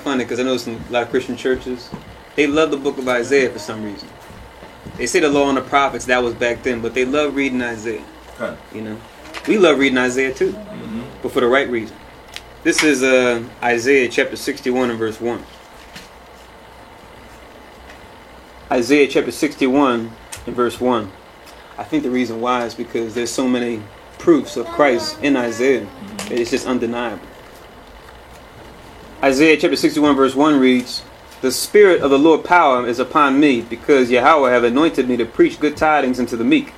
Funny because I know some a lot of Christian churches, they love the book of Isaiah for some reason. They say the law and the prophets, that was back then, but they love reading Isaiah. Okay. You know, we love reading Isaiah too, but for the right reason. This is Isaiah chapter 61 and verse 1. Isaiah chapter 61 and verse 1. I think the reason why is because there's so many proofs of Christ in Isaiah that it's just undeniable. Isaiah chapter 61 verse 1 reads, "The Spirit of the Lord power is upon me, because Yahweh have anointed me to preach good tidings unto the meek.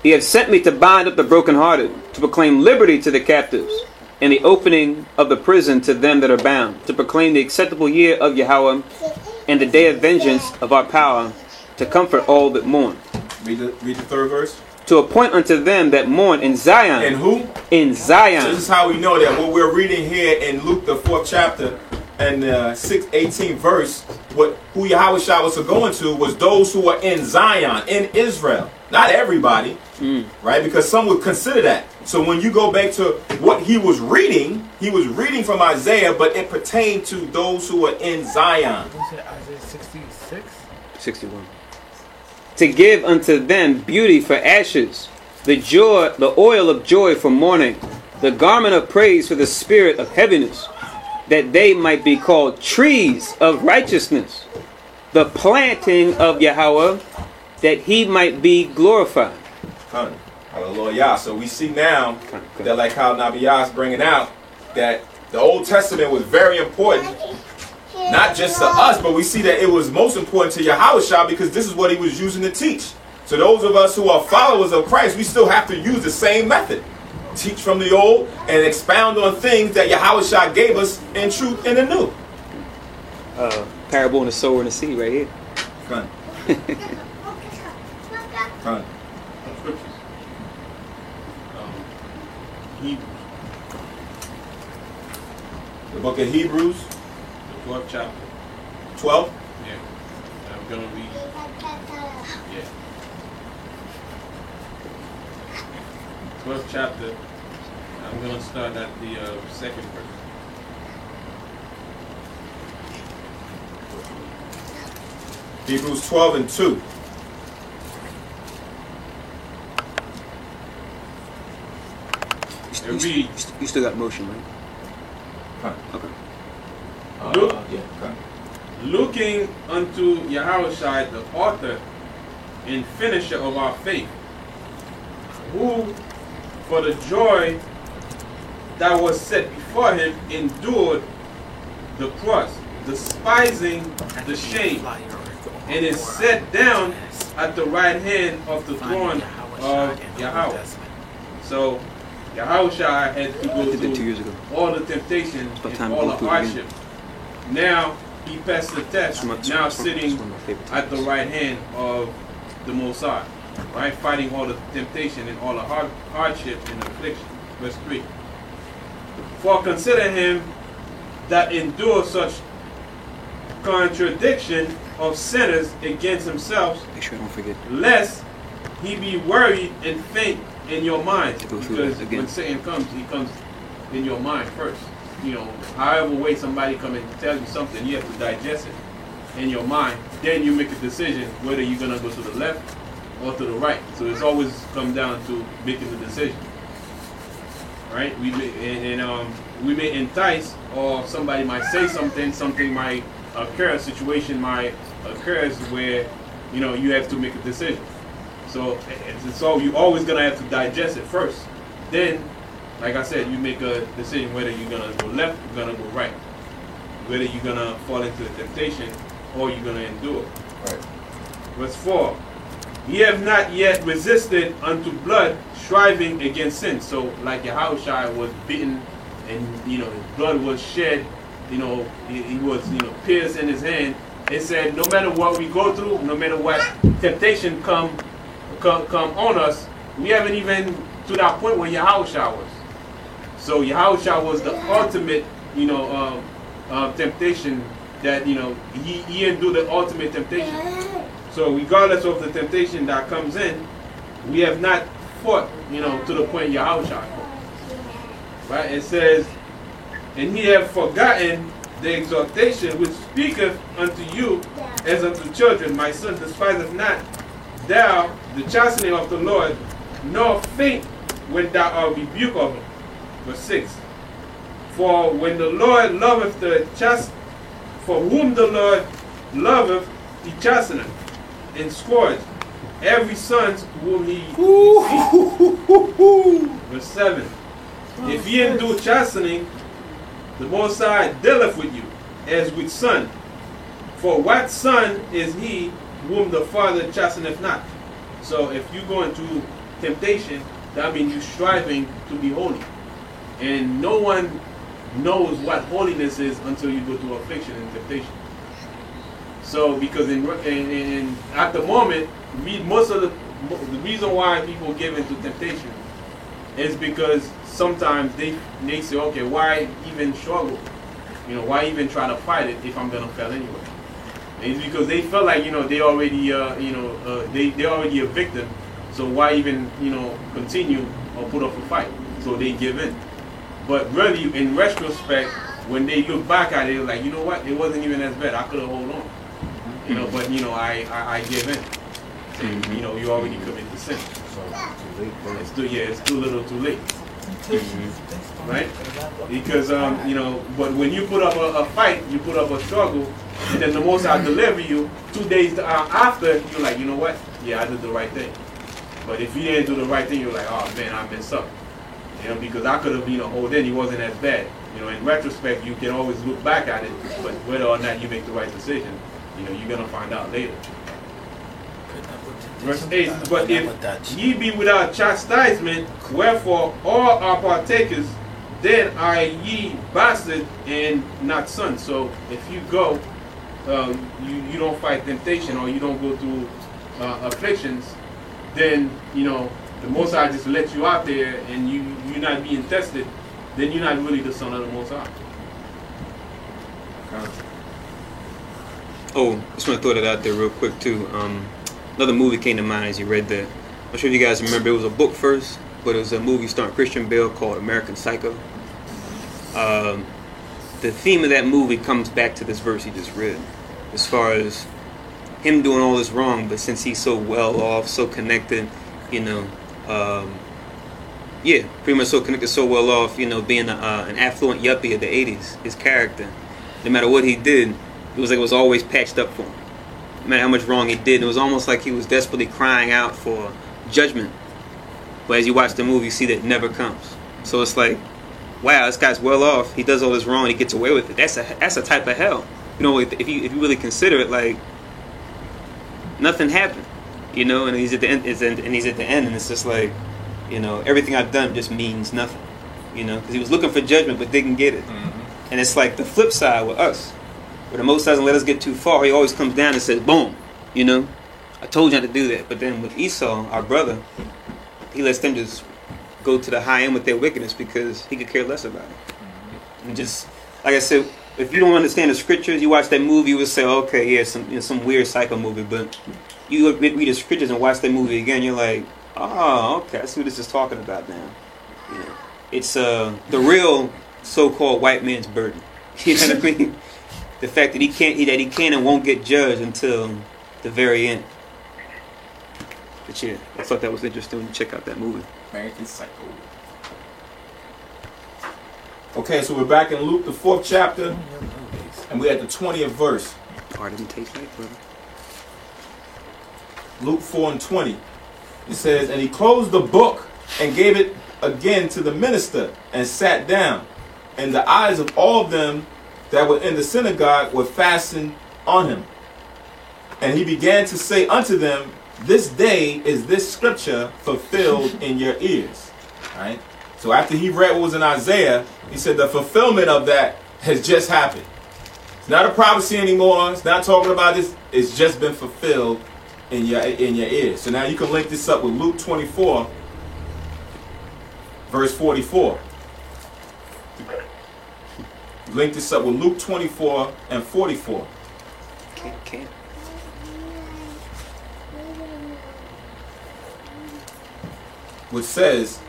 He hath sent me to bind up the brokenhearted, to proclaim liberty to the captives, and the opening of the prison to them that are bound, to proclaim the acceptable year of Yahweh, and the day of vengeance of our power, to comfort all that mourn." Read the third verse. "To appoint unto them that mourn in Zion." And who? In Zion. So this is how we know that what we're reading here in Luke the 4th chapter and 18th verse, who Yahweh Shah was going to was those who are in Zion, in Israel. Not everybody, right? Because some would consider that. So when you go back to what he was reading from Isaiah, but it pertained to those who are in Zion. You said Isaiah 66? 61. "To give unto them beauty for ashes, the oil of joy for mourning, the garment of praise for the spirit of heaviness, that they might be called trees of righteousness, the planting of Yahweh, that he might be glorified." Hallelujah. So we see now that, like how Nabiya is bringing out, that the Old Testament was very important, not just to us, but we see that it was most important to Yahushua because this is what he was using to teach. So those of us who are followers of Christ, we still have to use the same method. Teach from the old and expound on things that Yahushua gave us in truth and in new. Parable in the sower and the seed right here. Come. Come. Scriptures. Hebrews. The book of Hebrews, The 12th chapter. 12. Yeah. I'm going to read. Yeah. 12th chapter. I'm going to start at the second verse. Hebrews 12 and 2. It reads, You still got motion, right? Come. Okay. Look. Yeah. Come. looking unto Yahushua, the author and finisher of our faith, who for the joy that was set before him endured the cross, despising the shame, and is set down at the right hand of the throne of Yahweh. So Yahushua had to go through all the temptations and all the hardship. Now he passed the test, now sitting at the right hand of the Most High, right? Fighting all the temptation and all the hardship and affliction. Verse 3. For consider him that endures such contradiction of sinners against himself, make sure I don't forget, lest he be worried and faint in your mind. Because when Satan comes, he comes in your mind first. You know, however way somebody come and tell you something, you have to digest it in your mind. Then you make a decision whether you're gonna go to the left or to the right. So it's always come down to making the decision, right? We may entice, or somebody might say something. Something might occur. A situation might occur where you have to make a decision. So you always gonna have to digest it first. Then, like I said, you make a decision whether you're gonna go left or gonna go right, whether you're gonna fall into the temptation or you're gonna endure. Right. Verse 4. Ye have not yet resisted unto blood, striving against sin. So, like Yahushua was beaten, and his blood was shed. He was pierced in his hand. It said, no matter what we go through, no matter what temptation come on us, we haven't even to that point where Yahushua was. So Yahushua was the ultimate, temptation that he endured the ultimate temptation. So regardless of the temptation that comes in, we have not fought, to the point Yahushua fought. Right? It says, and he have forgotten the exhortation which speaketh unto you as unto children. My son, despiseth not thou the chastening of the Lord, nor faint when thou art rebuked of him. Verse 6. For when the Lord loveth for whom the Lord loveth, he chasteneth and scourge every son whom he seeth. Verse 7. If ye endure chastening, the Most High dealeth with you as with son. For what son is he whom the Father chasteneth not? So if you go into temptation, that means you're striving to be holy. And no one knows what holiness is until you go through affliction and temptation. So because at the moment, most of the reason why people give into temptation is because sometimes they say, okay, why even struggle? You know, why even try to fight it if I'm gonna fail anyway? And it's because they feel like, you know, they already they're already a victim. So why even, you know, continue or put up a fight? So they give in. But really, in retrospect, when they look back at it, they're like, you know what? It wasn't even as bad. I could have held on. You know, but you know, I give in. And, you know, you already committed the sin. So it's too little, too late. Right? Because you know, but when you put up a fight, you put up a struggle, and then the Most High deliver you 2 days after, you're like, you know what? Yeah, I did the right thing. But if you didn't do the right thing, you're like, oh man, I messed up. You know, because I could have, you know, hold in, he wasn't as bad. You know, in retrospect, you can always look back at it, but whether or not you make the right decision, you know, you're gonna find out later. Verse 8, but if ye be without chastisement, wherefore all are partakers, then are ye bastard and not sons. So if you go, you don't fight temptation, or you don't go through afflictions, then, you know, the Most High just let you out there and you're not being tested, then you're not really the son of the Most High. Oh, just want to throw that out there real quick too. Another movie came to mind as you read that. I'm not sure if you guys remember, it was a book first, but it was a movie starring Christian Bale called American Psycho. The theme of that movie comes back to this verse he just read, as far as him doing all this wrong, but since he's so well off, so connected, you know, pretty much so connected, so well off, you know, being an affluent yuppie of the 80s, his character, no matter what he did, it was like it was always patched up for him. No matter how much wrong he did, it was almost like he was desperately crying out for judgment. But as you watch the movie, you see that it never comes. So it's like, wow, this guy's well off. He does all this wrong and he gets away with it. That's a type of hell. You know, if you really consider it, like, nothing happened. You know, and he's at the end, and it's just like, you know, everything I've done just means nothing. You know, because he was looking for judgment but didn't get it. Mm-hmm. And it's like the flip side with us, where the Most High doesn't let us get too far. He always comes down and says, boom, you know, I told you not to do that. But then with Esau, our brother, he lets them just go to the high end with their wickedness because he could care less about it. And just, like I said, if you don't understand the scriptures, you watch that movie, you would say, okay, yeah, some weird psycho movie. But you read the scriptures and watch that movie again, you're like, oh, okay, I see what this is talking about now. You know, it's the real so-called white man's burden. You know what I mean? The fact that he can and won't get judged until the very end. But yeah, I thought that was interesting when you check out that movie. American Psycho. Okay, so we're back in Luke, the 4th chapter, and we're at the 20th verse. Part didn't take that, brother. Luke 4:20. It says, and he closed the book and gave it again to the minister and sat down. And the eyes of all of them that were in the synagogue were fastened on him. And he began to say unto them, this day is this scripture fulfilled in your ears. All right? So after he read what was in Isaiah, he said the fulfillment of that has just happened. It's not a prophecy anymore. It's not talking about this. It's just been fulfilled in your ears. So now you can link this up with Luke 24, verse 44. Link this up with Luke 24 and 44. Can't. Which says,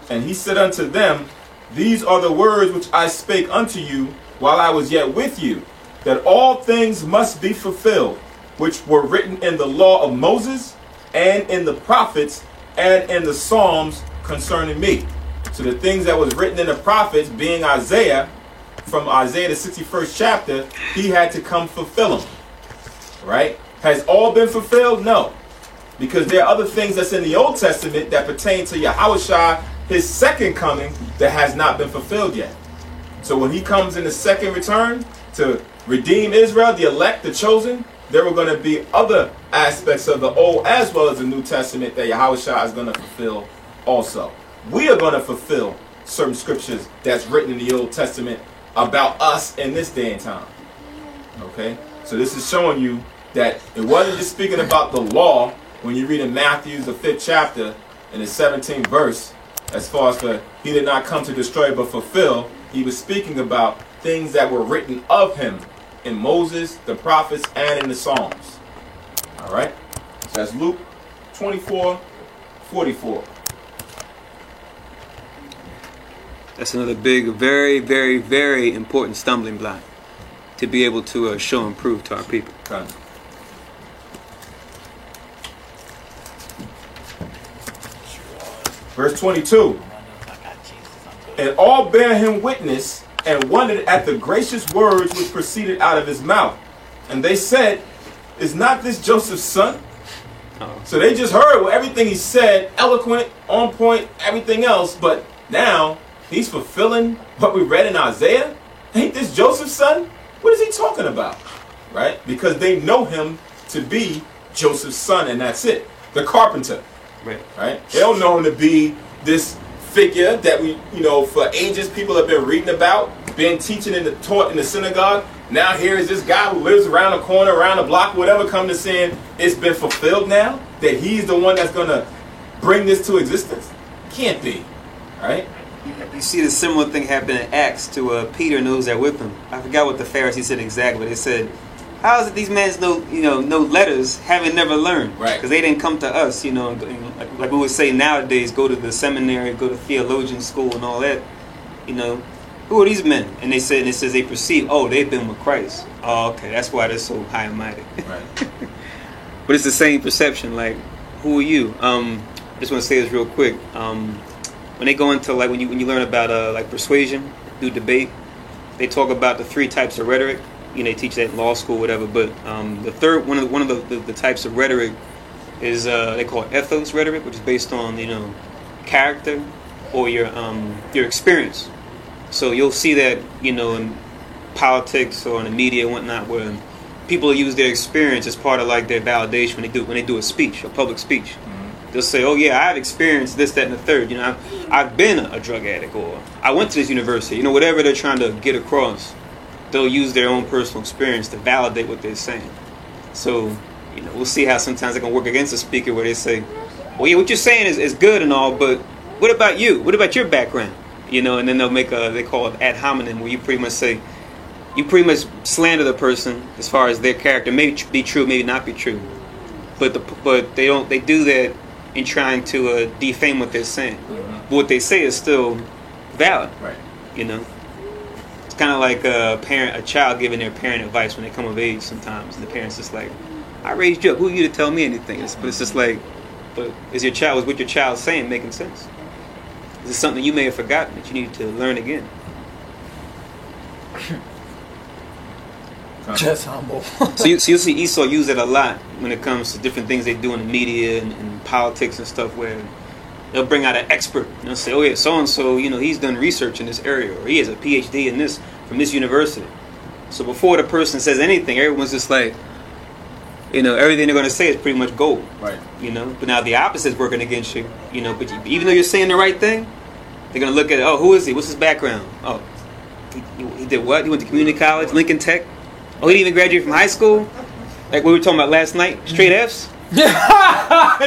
and he said unto them, these are the words which I spake unto you while I was yet with you, that all things must be fulfilled, which were written in the law of Moses, and in the prophets, and in the Psalms concerning me. So the things that was written in the prophets, being Isaiah, from Isaiah the 61st chapter, he had to come fulfill them. Right? Has all been fulfilled? No. Because there are other things that's in the Old Testament that pertain to Yahushua, his second coming, that has not been fulfilled yet. So when he comes in the second return to redeem Israel, the elect, the chosen, there were going to be other aspects of the Old as well as the New Testament that Yahushua is going to fulfill also. We are going to fulfill certain scriptures that's written in the Old Testament about us in this day and time. Okay? So this is showing you that it wasn't just speaking about the law when you read in Matthew, the 5th chapter, in the 17th verse, as far as he did not come to destroy but fulfill. He was speaking about things that were written of him in Moses, the prophets, and in the Psalms. All right? So that's Luke 24:44. That's another big, very, very, very important stumbling block to be able to show and prove to our people. Okay. Verse 22. And all bear him witness, and wondered at the gracious words which proceeded out of his mouth. And they said, is not this Joseph's son? So they just heard everything he said, eloquent, on point, everything else, but now he's fulfilling what we read in Isaiah? Ain't this Joseph's son? What is he talking about? Right? Because they know him to be Joseph's son, and that's it. The carpenter. Right? They don't know him to be this figure that we, for ages people have been reading about, been teaching and taught in the synagogue. Now here is this guy who lives around the corner, around the block, whatever, come to saying it's been fulfilled now, that he's the one that's going to bring this to existence. Can't be. Right? You see the similar thing happen in Acts to Peter and those that with him. I forgot what the Pharisees said exactly, but they said, how is it these men know letters, having never learned? Right. Because they didn't come to us, like we would say nowadays, go to the seminary, go to theologian school and all that. Who are these men? And they said, and it says they perceive, oh, they've been with Christ. Oh, okay, that's why they're so high and mighty. Right. But it's the same perception. Like, who are you? Just want to say this real quick. When they go into when you learn about persuasion, do debate, they talk about the 3 types of rhetoric. They teach that in law school, whatever. But the third one of the types of rhetoric is they call it ethos rhetoric, which is based on character or your experience. So you'll see that in politics or in the media and whatnot, where people use their experience as part of their validation when they do a speech, a public speech. They'll say, oh yeah, I've experienced this, that, and the third. I've been a drug addict, or I went to this university. whatever they're trying to get across, they'll use their own personal experience to validate what they're saying. So, we'll see how sometimes they can work against a speaker where they say, well, yeah, what you're saying is good and all, but what about you? What about your background? And then they'll make they call it ad hominem, where you pretty much say, you pretty much slander the person as far as their character may be true, maybe not be true, but they do that in trying to defame what they're saying. But what they say is still valid. Right. It's kind of like a child giving their parent advice when they come of age sometimes, and the parent's just like, I raised you up, who are you to tell me anything? But it's just like, but is what your child saying making sense? Is it something you may have forgotten that you need to learn again? Just humble. So you'll see Esau use it a lot when it comes to different things they do in the media and politics and stuff, where they'll bring out an expert and they'll say, oh yeah, so-and-so, he's done research in this area, or he has a PhD in this from this university. So before the person says anything, everyone's just like, everything they're going to say is pretty much gold. Right. But now the opposite's working against you, but even though you're saying the right thing, they're going to look at it, oh, who is he? What's his background? Oh, he did what? He went to community college, Lincoln Tech? Oh, he didn't even graduate from high school? Like we were talking about last night, straight F's? Yeah. I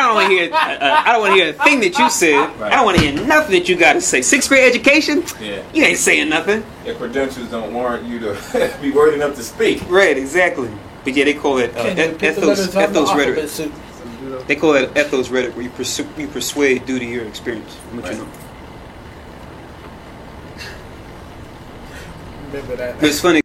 don't want to hear. I don't want to hear a thing that you said. Right. I don't want to hear nothing that you got to say. 6th grade education? Yeah. You ain't saying nothing. Your credentials don't warrant you to be worthy enough to speak. Right, exactly. But yeah, they call it ethos rhetoric. They call it ethos rhetoric, where you persuade due to your experience. What you know. remember that. It's funny.